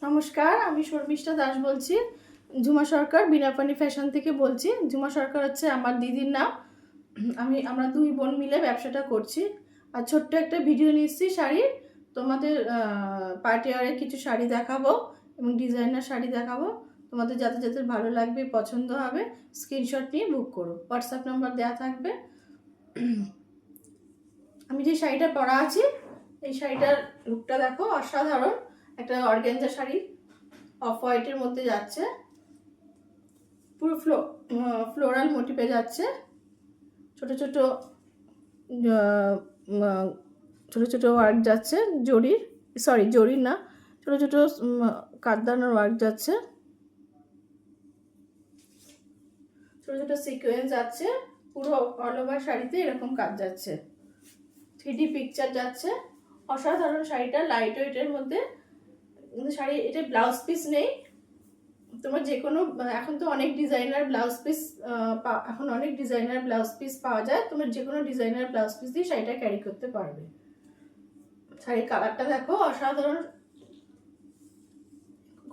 নমস্কার, আমি শর্মিষ্ঠা দাস বলছি। ঝুমা সরকার বিনাপানি ফ্যাশন থেকে বলছি। ঝুমা সরকার হচ্ছে আমার দিদির নাম। আমরা দুই বোন মিলে ব্যবসাটা করছি। আর ছোট্ট একটা ভিডিও নিচ্ছি শাড়ির। তোমাদের পার্টি ওয়ারের কিছু শাড়ি দেখাবো এবং ডিজাইনার শাড়ি দেখাবো। তোমাদের যাতে যাতে ভালো লাগবে, পছন্দ হবে, স্ক্রিনশট নিয়ে বুক করো। হোয়াটসঅ্যাপ নাম্বার দেওয়া থাকবে। আমি যে শাড়িটা পরা আছি, এই শাড়িটার লুকটা দেখো, অসাধারণ। একটা অর্গানজা শাড়ি, অফ হোয়াইটের মধ্যে যাচ্ছে, পুরো ফ্লোরাল মোটিভে যাচ্ছে। ছোট ছোট ছোট ছোট ওয়ার্ক যাচ্ছে, জরির না, ছোট ছোট কাঠদানার ওয়ার্ক যাচ্ছে, ছোট ছোট সিকোয়েন্স যাচ্ছে। পুরো অল ওভার শাড়িতে এরকম কাজ যাচ্ছে, 3D পিকচার যাচ্ছে। অসাধারণ শাড়িটা, লাইট ওয়েটের মধ্যে। শাড়ি এটা ব্লাউজ পিস নেই। তোমার যে কোনো, এখন তো অনেক ডিজাইনার ব্লাউজ পিস পাওয়া যায়। তোমার যে কোনো ডিজাইনার ব্লাউজ পিস দিয়ে শাড়িটা ক্যারি করতে পারবে। শাড়ির কালারটা দেখো, অসাধারণ,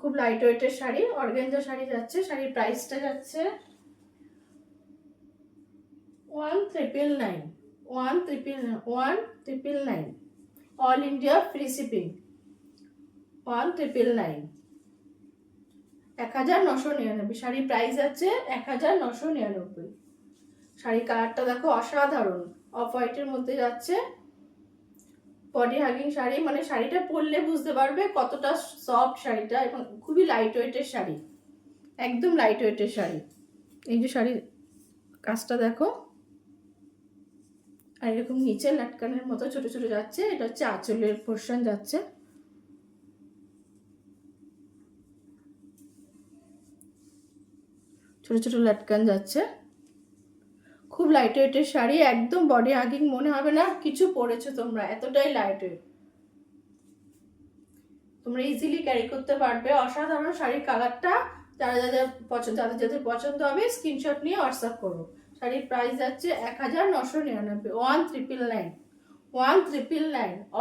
খুব লাইট ওয়েটের শাড়ি, অর্গানজা শাড়ি যাচ্ছে। শাড়ির প্রাইসটা যাচ্ছে 1999 অল ইন্ডিয়া ফ্রি শিপিং। 1999 1999 শাড়ির প্রাইস যাচ্ছে 1999। শাড়ির কালারটা দেখো, অসাধারণ, অফ হোয়াইটের মধ্যে যাচ্ছে। বডি হাগিং শাড়ি, মানে শাড়িটা পরলে বুঝতে পারবে কতটা সফট শাড়িটা, এবং খুবই লাইট ওয়েটের শাড়ি, একদম লাইট ওয়েটের শাড়ি। এই যে শাড়ির কাজটা দেখো, আর এরকম নিচে লাটকানের মতো ছোট ছোট যাচ্ছে। এটা হচ্ছে আঁচলের পোর্শন যাচ্ছে। ছোট ছোট লাটকান যাচ্ছে। খুব লাইট ওয়েটের শাড়ি, একদম বডি হাগিং মনে হবে না কিছু পরেছো তোমরা, এতটাই লাইট ওয়েট। তোমরা ইজিলি ক্যারি করতে পারবে। অসাধারণ শাড়ির কালারটা। যাদের পছন্দ হবে স্ক্রিনশট নিয়ে হোয়াটসঅ্যাপ করো। শাড়ির প্রাইস যাচ্ছে 1999, 1999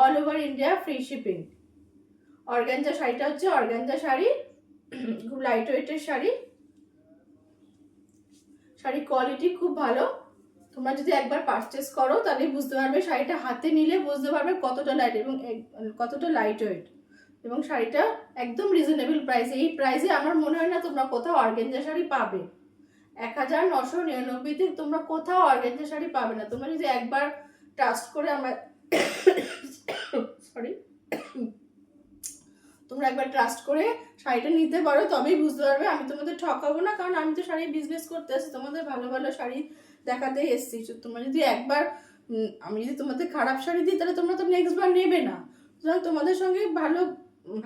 all over India free shipping. Organza শাড়িটা হচ্ছে অর্গানজা শাড়ি, খুব লাইট ওয়েটের শাড়ি। শাড়ির কোয়ালিটি খুব ভালো। তোমরা যদি একবার পারচেস করো তাহলে বুঝতে পারবে, শাড়িটা হাতে নিলে বুঝতে পারবে কতটা লাইট এবং কতটা লাইট ওয়েট। এবং শাড়িটা একদম রিজনেবল প্রাইসে। এই প্রাইসে আমার মনে হয় না তোমরা কোথাও অর্গানজা শাড়ি পাবে। 1999 তোমরা কোথাও অর্গানজা শাড়ি পাবে না। তোমরা যদি একবার ট্রাস্ট করে আমার তোমরা একবার ট্রাস্ট করে শাড়িটা নিতে পারো, তবেই বুঝতে পারবে। আমি তোমাদের ঠকাবো না, কারণ আমি তো শাড়ি বিজনেস করতে আসছি, তোমাদের ভালো ভালো শাড়ি দেখাতেই এসছি। তোমরা যদি একবার, আমি যদি তোমাদের খারাপ শাড়ি দিই তাহলে তোমরা তো নেক্সট বার নেবে না। সুতরাং তোমাদের সঙ্গে ভালো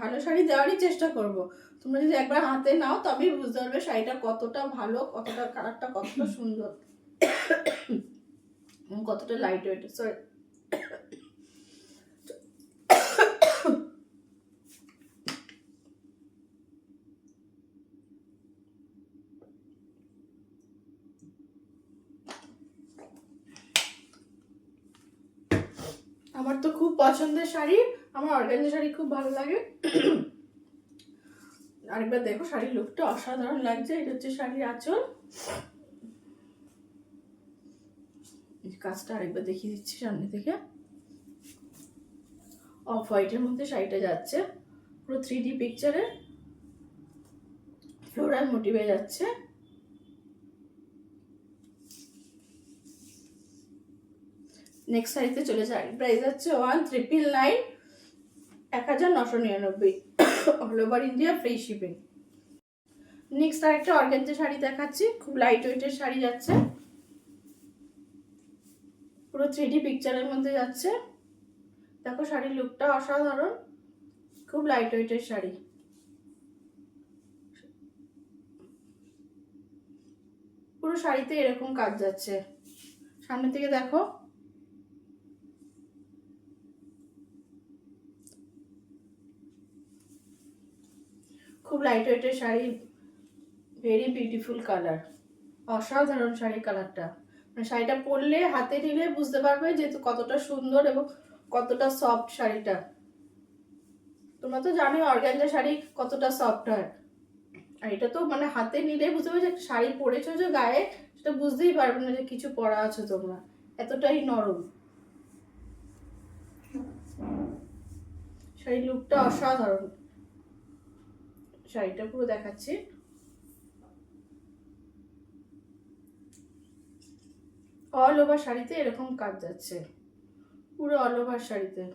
ভালো শাড়ি দেওয়ারই চেষ্টা করব। তোমরা যদি একবার হাতে নাও তবেই বুঝতে পারবে শাড়িটা কতটা ভালো, কতটা কালারটা কতটা সুন্দর, কতটা লাইট ওয়েট। সরি, আমার তো খুব পছন্দের শাড়ি, আমার অর্গানজা শাড়ি খুব ভালো লাগে। আরেকবার দেখো, শাড়ির লুকটা অসাধারণ লাগছে। এটা হচ্ছে শাড়ির আঁচল। কাজটা আরেকবার দেখিয়ে দিচ্ছি সামনে থেকে। অফ হোয়াইটের মধ্যে শাড়িটা যাচ্ছে, পুরো 3D পিকচারে ফ্লোরাল মোটিভে যাচ্ছে। নেক্সট শাড়িতে চলে যায়। প্রাইস হচ্ছে 1999, 1999 all over India free shipping. Next আরেকটা অর্গানজা শাড়ি দেখাচ্ছি, খুব লাইট ওয়েটের শাড়ি যাচ্ছে, পুরো 3D পিকচারের মধ্যে যাচ্ছে। দেখো শাড়ির লুকটা অসাধারণ, খুব লাইট ওয়েটের শাড়ি। পুরো শাড়িতে এরকম কাজ যাচ্ছে। সামনে থেকে দেখো, খুব লাইট ওয়েটের শাড়ি, ভেরি বিউটিফুল কালার, অসাধারণ শাড়ির কালারটা। মানে শাড়িটা পরলে হাতে নিলে বুঝতে পারবে যে কতটা সুন্দর এবং কতটা সফট শাড়িটা। তো তোমরা তো জানোই অর্গানজা শাড়ি কতটা সফট হয়, আর এটা তো মানে হাতে নিলে বুঝতে পারছো একটা শাড়ি পরেছো যে গায়ে, সেটা বুঝতেই পারবে না যে কিছু পরা আছো তোমরা, এতটাই নরম। শাড়ির লুকটা অসাধারণ, শাড়িটা পুরো দেখাচ্ছি। অল ওভার শাড়িতে এরকম কাজ যাচ্ছে, পুরো অল ওভার শাড়িতে।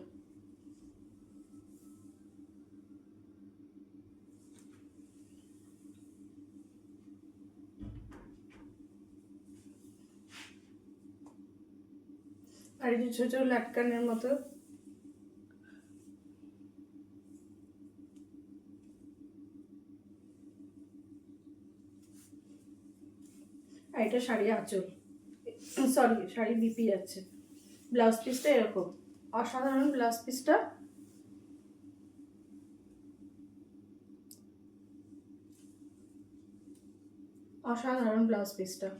আর এই যে ছোট ছোট লাটকানের মতো, আর এটা শাড়ি আঁচল, সরি শাড়ি বিপি যাচ্ছে। ব্লাউজ পিসটা এরকম অসাধারণ, ব্লাউজ পিসটা অসাধারণ, ব্লাউজ পিসটা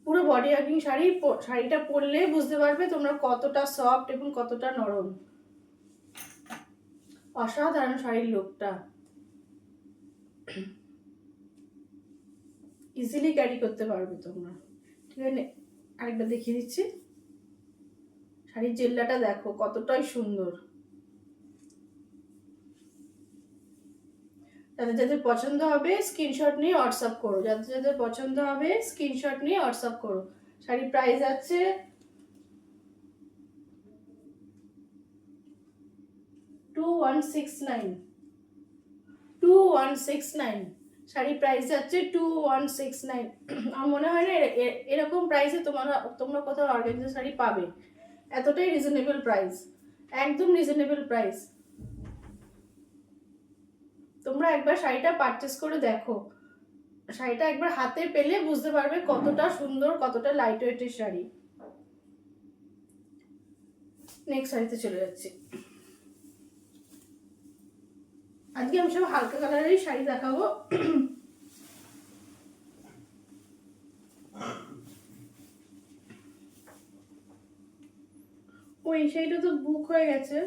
পুরো বডি হাগিং শাড়ি। শাড়িটা পরলে বুঝতে পারবে তোমরা কতটা সফট এবং কতটা নরম। অসাধারণ শাড়ির লুকটা, ইজিলি ক্যারি করতে পারবে তোমরা। ঠিক আছে, আরেকবার দেখিয়ে দিচ্ছি। শাড়ির জেল্লাটা দেখো কতটাই সুন্দর। যাদের যাদের পছন্দ হবে স্ক্রিনশট নিয়ে হোয়াটসঅ্যাপ করো, যাদের যাদের পছন্দ হবে স্ক্রিনশট নিয়ে হোয়াটসঅ্যাপ করো। শাড়ির প্রাইস আছে 2169, 2169 শাড়ির প্রাইস যাচ্ছে 2169। আমার মনে হয় না এরকম প্রাইসে তোমরা কোথাও অর্গানজা শাড়ি পাবে, এতটাই রিজনেবল প্রাইস, একদম রিজনেবল প্রাইস। তোমরা একবার শাড়িটা পারচেস করে দেখো, শাড়িটা একবার হাতে পেলে বুঝতে পারবে কতটা সুন্দর, কতটা লাইট ওয়েটের শাড়ি। নেক্সট শাড়িতে চলে যাচ্ছি। আজকে আমি সব হালকা কালারেরই শাড়ি দেখাবো। ওই শাড়িটা তো বুক হয়ে গেছে,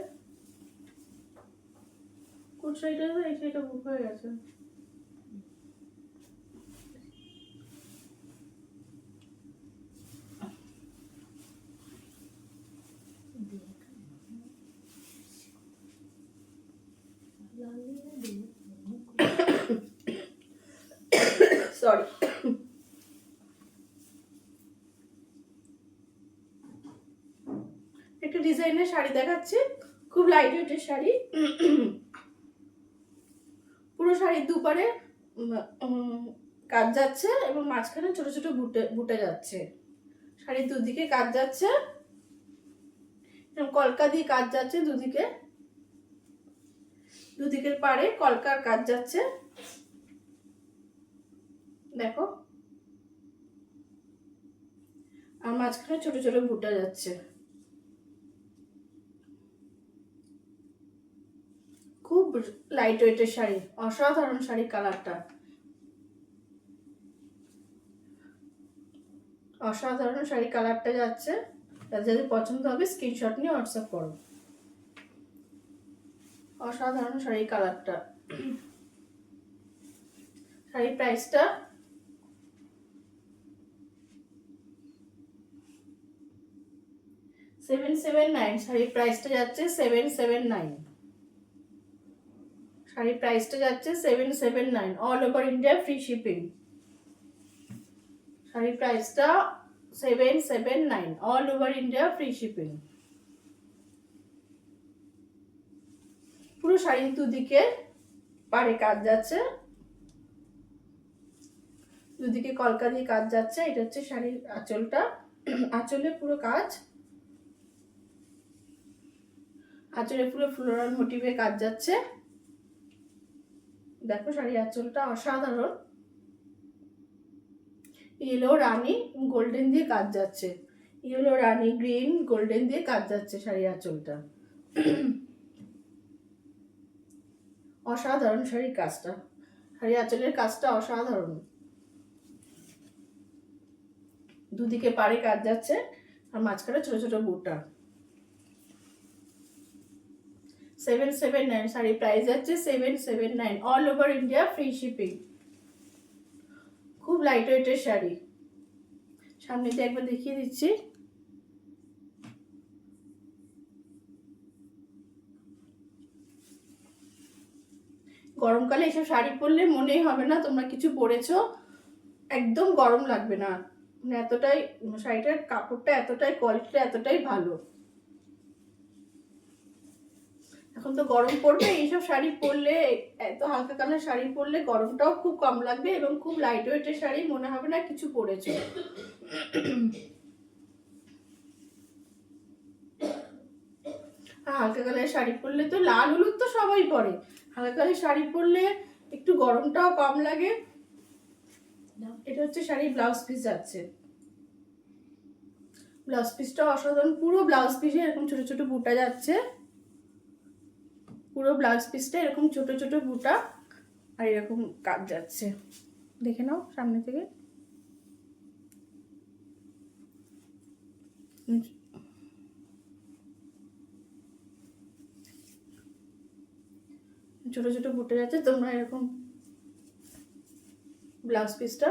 কোন শাড়িটা? এই শাড়িটা বুক হয়ে গেছে। সরি, একটা ডিজাইনের শাড়ি দেখাচ্ছি, খুব লাইট ওয়েটের শাড়ি। পুরো শাড়ির দুপারে কাজ যাচ্ছে এবং মাঝখানে ছোট ছোট বুটে যাচ্ছে। শাড়ির দুদিকে কাজ যাচ্ছে, কলকা দিয়ে কাজ যাচ্ছে দুদিকে, দুদিকের পাড়ে কলকার কাজ যাচ্ছে দেখো, আর মাঝখানে ছোট ছোট বুটা যাচ্ছে। খুব লাইট ওয়েটের শাড়ি, অসাধারণ শাড়ি, কালারটা অসাধারণ শাড়ি, কালারটা যাচ্ছে। যাদের যাদের পছন্দ হবে স্ক্রিনশট নিয়ে হোয়াটসঅ্যাপ করো। অসাধারণ শাড়ির কালারটা। শাড়ির প্রাইসটা 779, শাড়ির প্রাইসটা যাচ্ছে 779, শাড়ির প্রাইসটা যাচ্ছে 779, all over India free shipping. শাড়ির প্রাইসটা 779, all over India free shipping. পুরো শাড়ির দুদিকে পাড়ে কাজ যাচ্ছে, দুদিকে কলকা দিয়ে কাজ যাচ্ছে। এটা হচ্ছে শাড়ির আঁচলটা, আঁচলে পুরো কাজ, আঁচলে পুরো ফ্লোরাল মোটিভে কাজ যাচ্ছে। দেখো শাড়ির আঁচলটা অসাধারণ, ইয়েলো রানী গোল্ডেন দিয়ে কাজ যাচ্ছে, ইয়েলো রানী গ্রিন গোল্ডেন দিয়ে কাজ যাচ্ছে শাড়ির আঁচলটা। অসাধারণ শাড়ির কাজটা, শাড়ির আঁচলের কাজটা অসাধারণ। দুদিকে পাড়ে কাজ যাচ্ছে আর মাঝখানে ছোট ছোট বুটা। 779 শাড়ি প্রাইস যাচ্ছে 779, all over India free shipping. খুব লাইট ওয়েটের শাড়ি। সামনে দিয়ে একবার দেখিয়ে দিচ্ছি। গরমকালে এইসব শাড়ি পরলে মনেই হবে না তোমরা কিছু পরেছো, একদম গরম লাগবে না, মানে এতটাই শাড়িটার কাপড়টা এতটাই, কোয়ালিটিটা এতটাই ভালো। এখন তো গরম পড়বে, এইসব শাড়ি পরলে, এত হালকা কালার শাড়ি পরলে গরমটাও খুব কম লাগবে এবং খুব লাইট ওয়েটের শাড়ি, মনে হবে না কিছু পরেছো। হালকা কালারের শাড়ি পরলে তো, লাল হলুদ তো সবাই পরে, হালকা কালারের শাড়ি পরলে একটু গরমটাও কম লাগে। এটা হচ্ছে শাড়ির ব্লাউজ পিস যাচ্ছে। ব্লাউজ পিসটা অসাধারণ, পুরো ব্লাউজ পিসে এরকম ছোট ছোট বুটা যাচ্ছে। পুরো ব্লাউজ পিসটা এরকম ছোট ছোট বুটা আর এরকম কাজ যাচ্ছে। দেখে নাও সামনে থেকে। ছোট ছোট বুটে যাচ্ছে। তোমরা এরকম ব্লাউজ পিসটা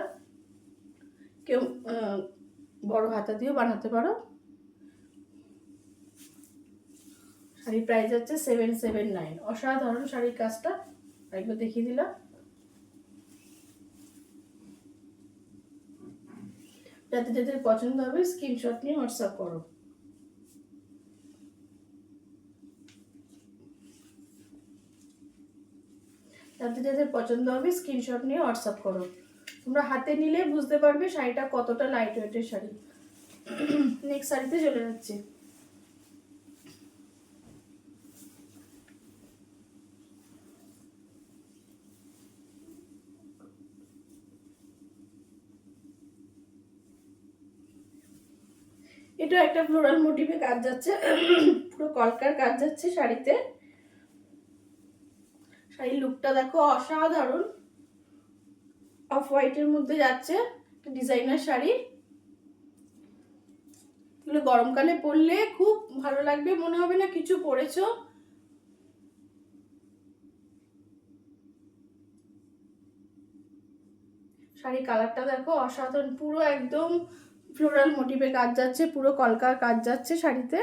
কেউ বড় হাতা দিয়েও বানাতে পারো। শাড়ির প্রাইস হচ্ছে 779, অসাধারণ শাড়ির কাজটা একবার দেখিয়ে দিলাম। যাতে যাদের পছন্দ হবে স্ক্রিনশট নিয়ে হোয়াটসঅ্যাপ করো। যাতে যাদের পছন্দ হবে স্ক্রিনশট নিয়ে হোয়াটসঅ্যাপ করো। তোমরা হাতে নিলে বুঝতে পারবে শাড়িটা কতটা লাইট ওয়েটের শাড়ি। নেক্সট শাড়িতে চলে যাচ্ছে। এটা একটা ফ্লোরাল মোটিভে কাজ যাচ্ছে, পুরো কলকার কাজ যাচ্ছে শাড়িতে। শাড়ির লুকটা দেখো অসাধারণ, অফ হোয়াইটের মধ্যে যাচ্ছে, ডিজাইনার শাড়ি। এগুলো গরমকালে পরলে খুব ভালো লাগবে, মনে হবে না কিছু পরেছো। শাড়ির কালারটা দেখো অসাধারণ, পুরো একদম ফ্লোরাল মোটিভে কাজ যাচ্ছে, পুরো কলকার কাজ যাচ্ছে শাড়িতে।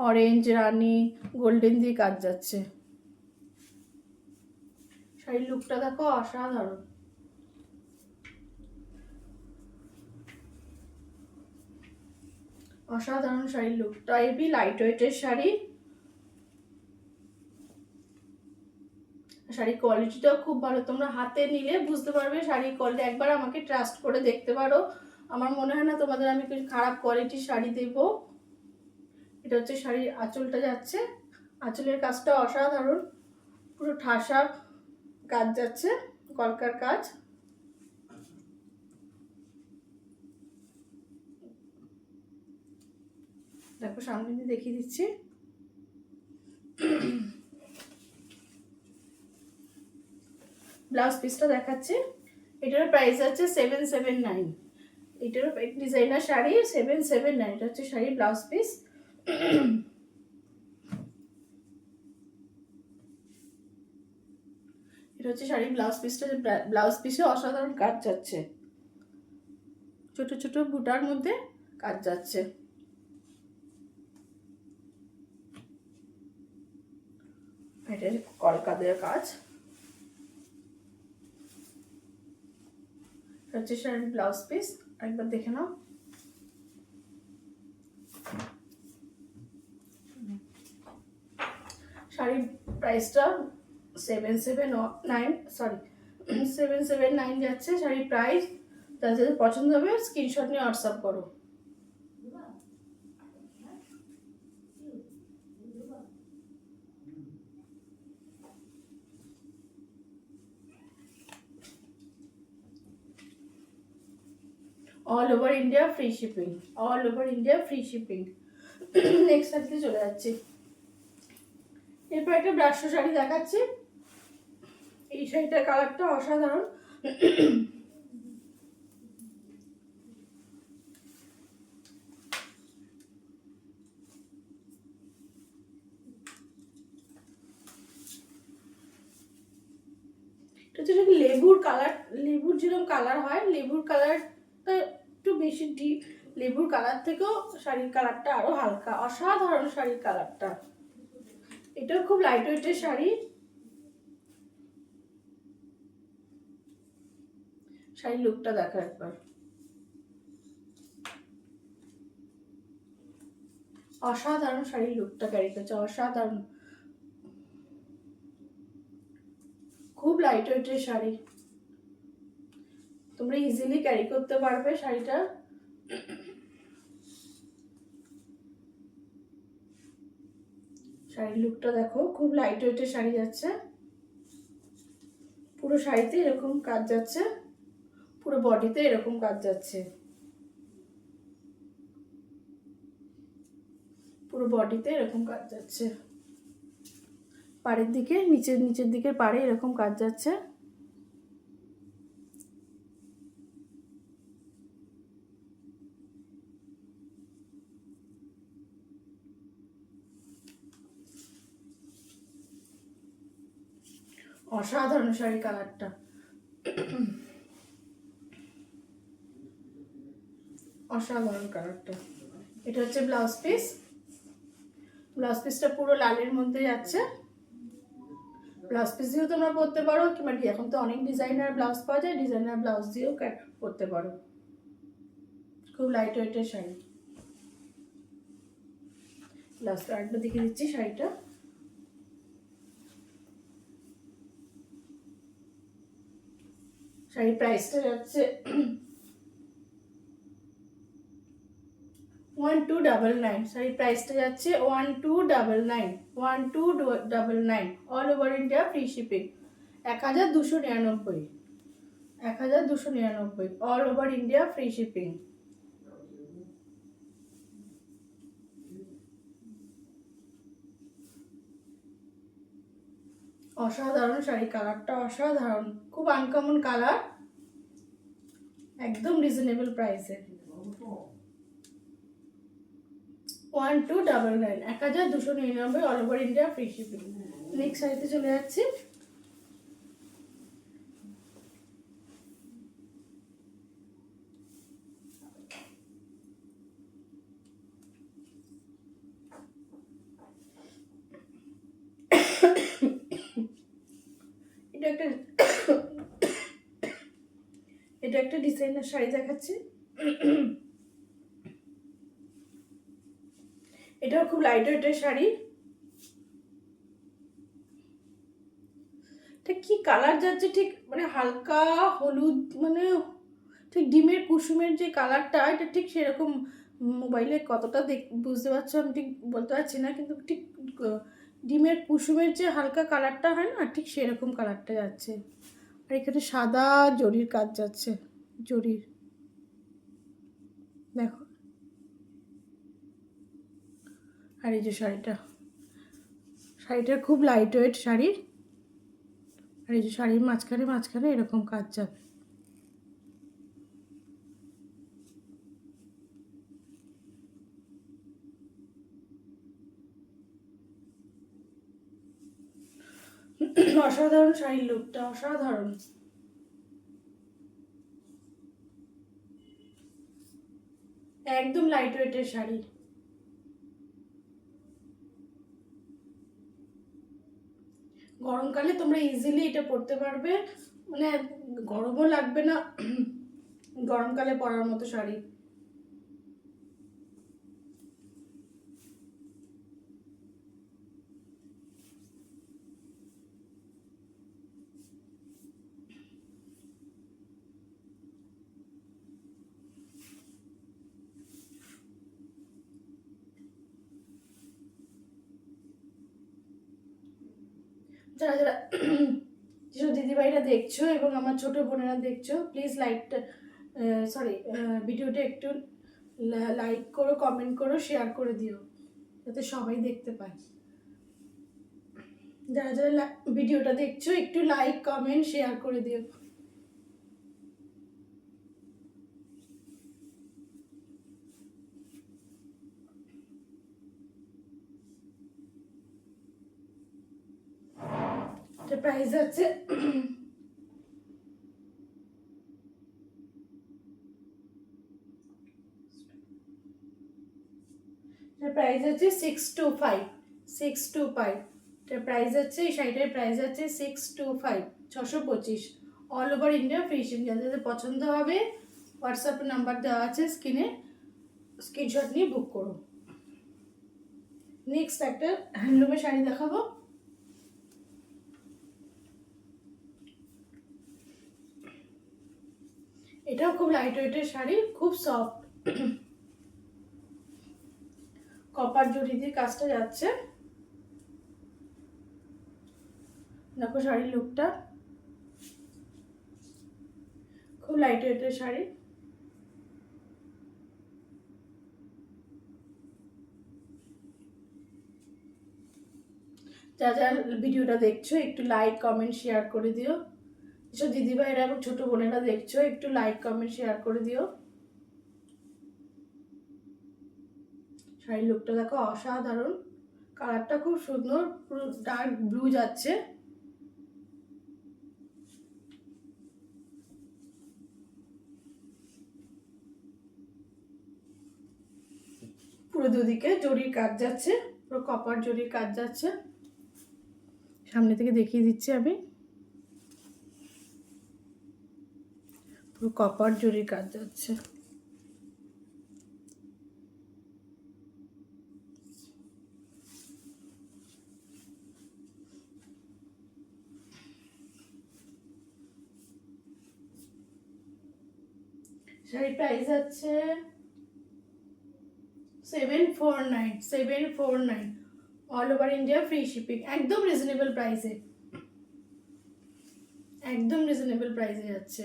অরেঞ্জ, রানী, গোল্ডেন দিয়ে কাজ যাচ্ছে। শাড়ির লুকটা দেখো অসাধারণ। অসাধারণ শাড়ির লুকটা, এবি লাইট ওয়েটের শাড়ি। শাড়ির কোয়ালিটিটাও খুব ভালো, তোমরা হাতে নিলে বুঝতে পারবে শাড়ির কোয়ালিটি। একবার আমাকে ট্রাস্ট করে দেখতে পারো, আমার মনে হয় না তোমাদের আমি কিছু খারাপ কোয়ালিটির শাড়ি দেবো। এটা হচ্ছে শাড়ির আঁচলটা যাচ্ছে, আঁচলের কাজটা অসাধারণ, পুরো ঠাসা কাজ যাচ্ছে, কলকার কাজ। দেখো সামনে দিয়ে দেখিয়ে দিচ্ছি। ব্লাউজ পিসটা দেখাচ্ছি। এটার প্রাইস আছে 779। এটারও ডিজাইনার শাড়ি 779। এটা হচ্ছে শাড়ির ব্লাউজ পিস। এটা হচ্ছে শাড়ির ব্লাউজ পিসটা, ব্লাউজ পিসে অসাধারণ কাজ যাচ্ছে, ছোট ছোট বুটার মধ্যে কাজ যাচ্ছে। এটা কলকা দেওয়ার কাজ। হচ্ছে শাড়ির ব্লাউজ পিস, একবার দেখে নাও। শাড়ির প্রাইসটা 779 যাচ্ছে শাড়ির প্রাইস। যাদের পছন্দ হবে স্ক্রিনশট নিয়ে হোয়াটসঅ্যাপ করো। All over India free shipping, all over India free shipping. Next শাড়িতে চলে যাচ্ছি। এরপর একটা ব্রাশ শাড়ি দেখাচ্ছি। এই শাড়িটার কালারটা অসাধারণ। এটা হচ্ছে লেবুর কালার, লেবুর যেরকম কালার হয়, লেবুর কালারটা একটু বেশি ডিপ, লেবুর কালার থেকেও শাড়ির কালারটা আরো হালকা, অসাধারণ শাড়ির কালারটা। এটাও খুব লাইট ওয়েটের শাড়ি। শাড়ির লুকটা দেখো একবার, অসাধারণ শাড়ির লুকটা ক্যারি করছে, অসাধারণ, খুব লাইট ওয়েটের শাড়ি, তোমরা ইজিলি ক্যারি করতে পারবে শাড়িটা। শাড়ির লুকটা দেখো, খুব লাইট ওয়েটের শাড়ি যাচ্ছে, পুরো শাড়িতে এরকম কাজ যাচ্ছে, পুরো বডিতে এরকম কাজ যাচ্ছে, পুরো বডিতে এরকম কাজ যাচ্ছে, পাড়ের দিকে নিচের দিকের পাড়ে এরকম কাজ যাচ্ছে। অসাধারণ শাড়ি কালারটা, অসাধারণ কালারটা। এটা হচ্ছে ব্লাউজ পিস, ব্লাউজ পিসটা পুরো লালের মধ্যে যাচ্ছে। ব্লাউজ পিস দিয়েও তোমরা পরতে পারো, কিংবা এখন তো অনেক ডিজাইনার ব্লাউজ পাওয়া যায়, ডিজাইনার ব্লাউজ দিয়েও পরতে পারো। খুব লাইট ওয়েটের শাড়ি। ব্লাউজটা আরেকবার দেখে দিচ্ছি শাড়িটা। শাড়ির প্রাইসটা যাচ্ছে 1299। শাড়ির প্রাইসটা যাচ্ছে 1299, 1299, all over India free shipping. 1299, 1299, all over India free shipping. অসাধারণ শাড়ি, কালারটা অসাধারণ, খুব আনকমন কালার, একদম রিজনেবল প্রাইসে। 1299, 1299, all over India free shipping. Next শাড়িতে চলে যাচ্ছি। এটা একটা ডিজাইনার শাড়ি দেখাচ্ছি। এটাও খুব লাইট ওয়েটের শাড়ি। এটা কি কালার যাচ্ছে ঠিক, মানে হালকা হলুদ, মানে ঠিক ডিমের কুসুমের যে কালারটা, এটা ঠিক সেরকম। মোবাইলে কতটা বুঝতে পারছো আমি ঠিক বলতে পারছি না, কিন্তু ঠিক ডিমের কুসুমের যে হালকা কালারটা হয় না, ঠিক সেরকম কালারটা যাচ্ছে। আর এখানে সাদা জরির কাজ যাচ্ছে, জরির, দেখো। আর এই যে শাড়িটা খুব লাইট ওয়েট শাড়ি। আর এই যে শাড়ির মাঝখানে এরকম কাজ যাবে। অসাধারণ শাড়ির লুকটা, অসাধারণ। একদম লাইট ওয়েটের শাড়ি। গরমকালে তোমরা ইজিলি এটা পরতে পারবে, মানে গরমও লাগবে না, গরমকালে পরার মতো শাড়ি। যারা যারা যেসব দিদিভাইরা দেখছো এবং আমার ছোট বোনেরা দেখছো, প্লিজ ভিডিওটা একটু লাইক করো, কমেন্ট করো, শেয়ার করে দিও, যাতে সবাই দেখতে পায়। যারা যারা ভিডিওটা দেখছো একটু লাইক, কমেন্ট, শেয়ার করে দিও। প্রাইস আছে প্রাইস আছে 625, 625। এটার প্রাইস আছে, এই শাড়িটার প্রাইস আছে 625, 625। All over India free shipping. যাদের পছন্দ হবে হোয়াটসঅ্যাপ নাম্বার দেওয়া আছে স্ক্রিনে, স্ক্রিনশট নিয়ে বুক করো। নেক্সট একটা হ্যান্ডলুমের শাড়ি দেখাবো। এটাও খুব লাইট ওয়েটের শাড়ি, খুব সফট, কপার জড়ি দিয়ে কাজটা যাচ্ছে। দেখো শাড়ির লুকটা, খুব লাইট ওয়েটের শাড়ি। যা যা ভিডিওটা দেখছো একটু লাইক কমেন্ট শেয়ার করে দিও। এসব দিদিভাইরা এবং ছোট বোনেরা দেখছো, একটু লাইক কমেন্ট শেয়ার করে দিও। শাড়ির লুকটা দেখো অসাধারণ, কালারটা খুব সুন্দর, পুরো ডার্ক ব্লু যাচ্ছে। পুরো দুদিকে জরির কাজ যাচ্ছে, পুরো কপার জরির কাজ যাচ্ছে। সামনে থেকে দেখিয়ে দিচ্ছি আমি, পুরো কপার জরির কাজ যাচ্ছে। শাড়ির প্রাইস আছে 749, 749। All over India free shipping, একদম রিজনেবল প্রাইসে, একদম রিজনেবল প্রাইসে যাচ্ছে।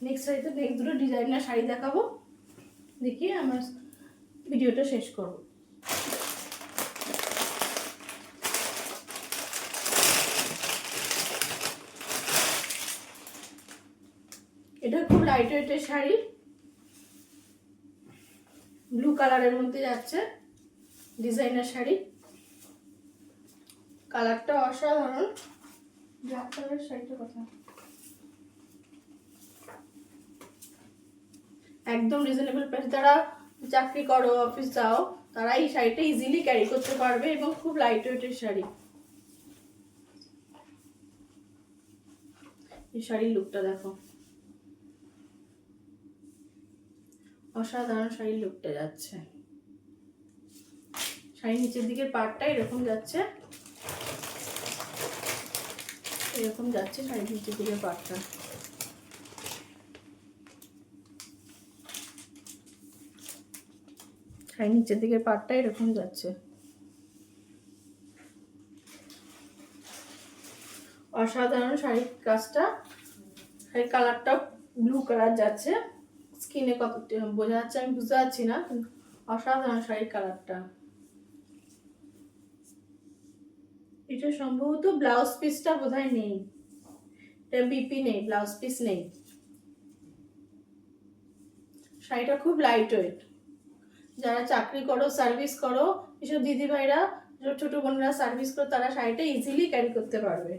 নেক্সট শাড়িতে নেক্সট দুটো ডিজাইনার শাড়ি দেখাবো, দেখিয়ে আমার ভিডিওটা শেষ করব। এটা খুব লাইট ওয়েটের শাড়ি, ব্লু কালারের মধ্যে যাচ্ছে, ডিজাইনার শাড়ি। কালারটা অসাধারণ। ব্ল্যাক কালারের শাড়িটার কথা, একদম রিজনেবল প্রাইস। যারা চাকরি করো, অফিস যাও, তারা এই শাড়িটা ইজিলি ক্যারি করতে পারবে এবং খুব লাইট ওয়েটের শাড়ি। এই শাড়ির লুকটা দেখো, অসাধারণ শাড়ির লুকটা যাচ্ছে। শাড়ির নিচের দিকের পাড়টা এরকম যাচ্ছে, এরকম যাচ্ছে শাড়ির নিচের দিকের পাড়টা। শাড়ির নিচের দিকের পাড়টা এরকম যাচ্ছে, অসাধারণ শাড়ির কাজটা। শাড়ির কালারটা ব্লু কালার যাচ্ছে, স্কিনে কত বোঝা যাচ্ছে আমি বুঝতে পারছি না, কিন্তু অসাধারণ শাড়ির কালারটা। এটা সম্ভবত ব্লাউজ পিসটা বোধহয় নেই, এটা বিপি নেই, ব্লাউজ পিস নেই। শাড়িটা খুব লাইট ওয়েট। যারা চাকরি করো, সার্ভিস করো, এসব দিদিভাইরা, ছোট বোনরা সার্ভিস করো, তারা শাড়িটা ইজিলি ক্যারি করতে পারবে।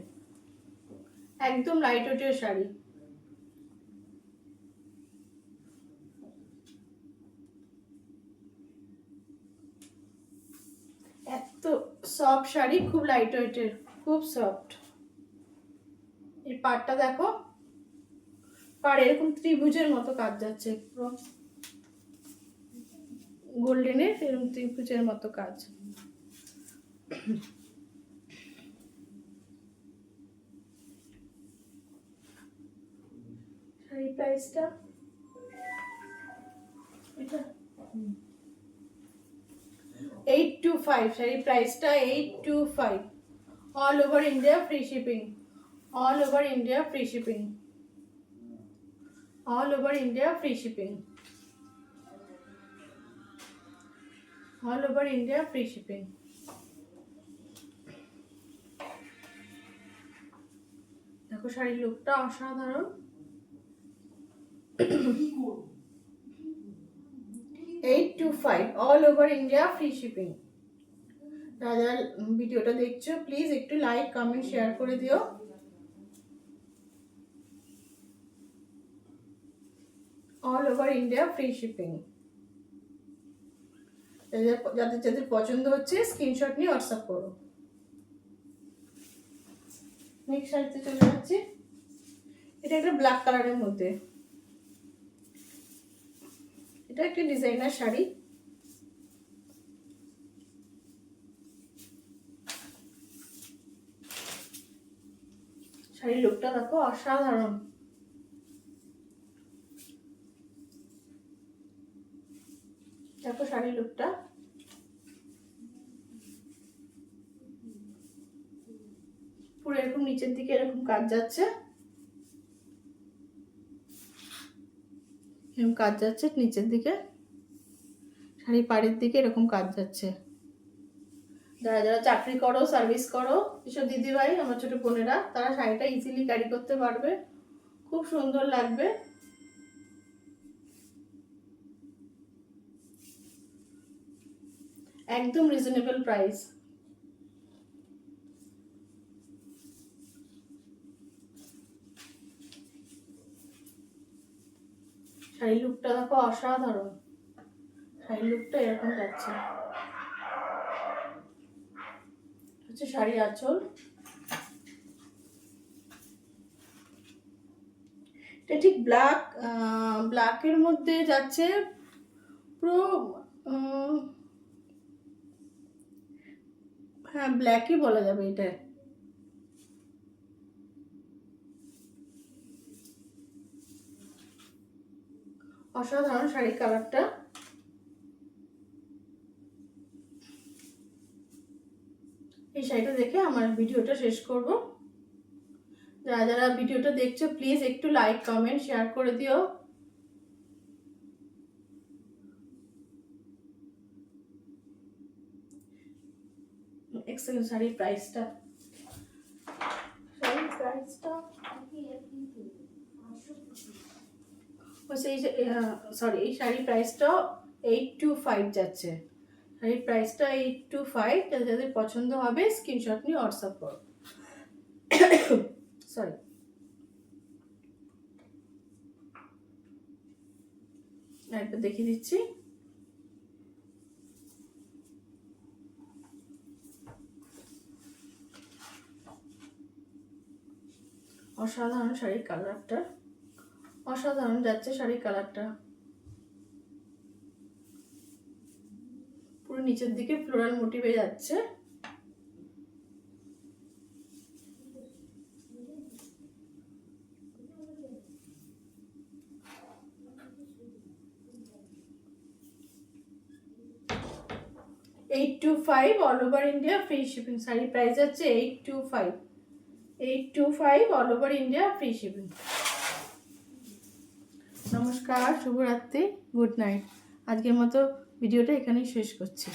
একদম লাইট ওয়েটের শাড়ি। এত সফট শাড়ি, খুব লাইট ওয়েটের, খুব সফট। এই পাড়টা দেখো, পাড় এরকম ত্রিভুজের মতো কাজ যাচ্ছে, পুরো গোল্ডেনের এরকম ত্রিভুজের মতো কাজ। শাড়ির প্রাইসটা এটা 825, শাড়ির প্রাইসটা 825। All over India free shipping, all over India free shipping, all over India free shipping, all over India free shipping. দেখো শাড়ির লুকটা অসাধারণ। 825, all over India free shipping. যারা ভিডিওটা দেখছো প্লিজ একটু লাইক কমেন্ট শেয়ার করে দিও। All over India free shipping. যাদের যাদের পছন্দ হচ্ছে স্ক্রিনশট নিয়ে হোয়াটসঅ্যাপ করো। নেক্সট শাড়িতে চলে যাচ্ছি। এটা একটা ব্ল্যাক কালারের মধ্যে, এটা একটা ডিজাইনার শাড়ি। শাড়ির লুকটা দেখো অসাধারণ। দেখো শাড়ির লুকটা, পুরো এরকম নিচের দিকে এরকম কাজ যাচ্ছে, এরকম কাজ যাচ্ছে নিচের দিকে, শাড়ি পাড়ের দিকে এরকম কাজ যাচ্ছে। যারা যারা চাকরি করো, সার্ভিস করো, এসব দিদিভাই আমার ছোট বোনেরা, তারা শাড়িটা ইজিলি ক্যারি করতে পারবে, খুব সুন্দর লাগবে। একদম রিজনেবল প্রাইস। শাড়ির লুকটা দেখো অসাধারণ। শাড়ির লুকটা এরকম যাচ্ছে, হচ্ছে শাড়ির আঁচল। এটা ঠিক ব্ল্যাকের মধ্যে যাচ্ছে, পুরো হ্যাঁ ব্ল্যাকই বলা যাবে এটা। অসাধারণ শাড়ির কালারটা। এই শাড়িটা দেখে আমার ভিডিওটা শেষ করব। যারা যারা ভিডিওটা দেখছো প্লিজ একটু লাইক কমেন্ট শেয়ার করে দিও। এক্সেলেন্ট শাড়ির প্রাইসটা, শাড়ির প্রাইসটা সরি, এই শাড়ির প্রাইসটা 825 যাচ্ছে। শাড়ির প্রাইসটা 825। যাদের পছন্দ হবে স্ক্রিনশট নিয়ে হোয়াটসঅ্যাপ করো। সরি, একবার দেখিয়ে দিচ্ছি। অসাধারণ শাড়ির কালারটা, অসাধারণ যাচ্ছে শাড়ির কালারটা, পুরো নিচের দিকে ফ্লোরাল মোটিভে যাচ্ছে। $825 all over India free shipping. শাড়ির প্রাইস যাচ্ছে 825 all over India free shipping. নমস্কার, শুভরাত্রি, গুড নাইট। আজকের মতো ভিডিওটা এখানেই শেষ করছি।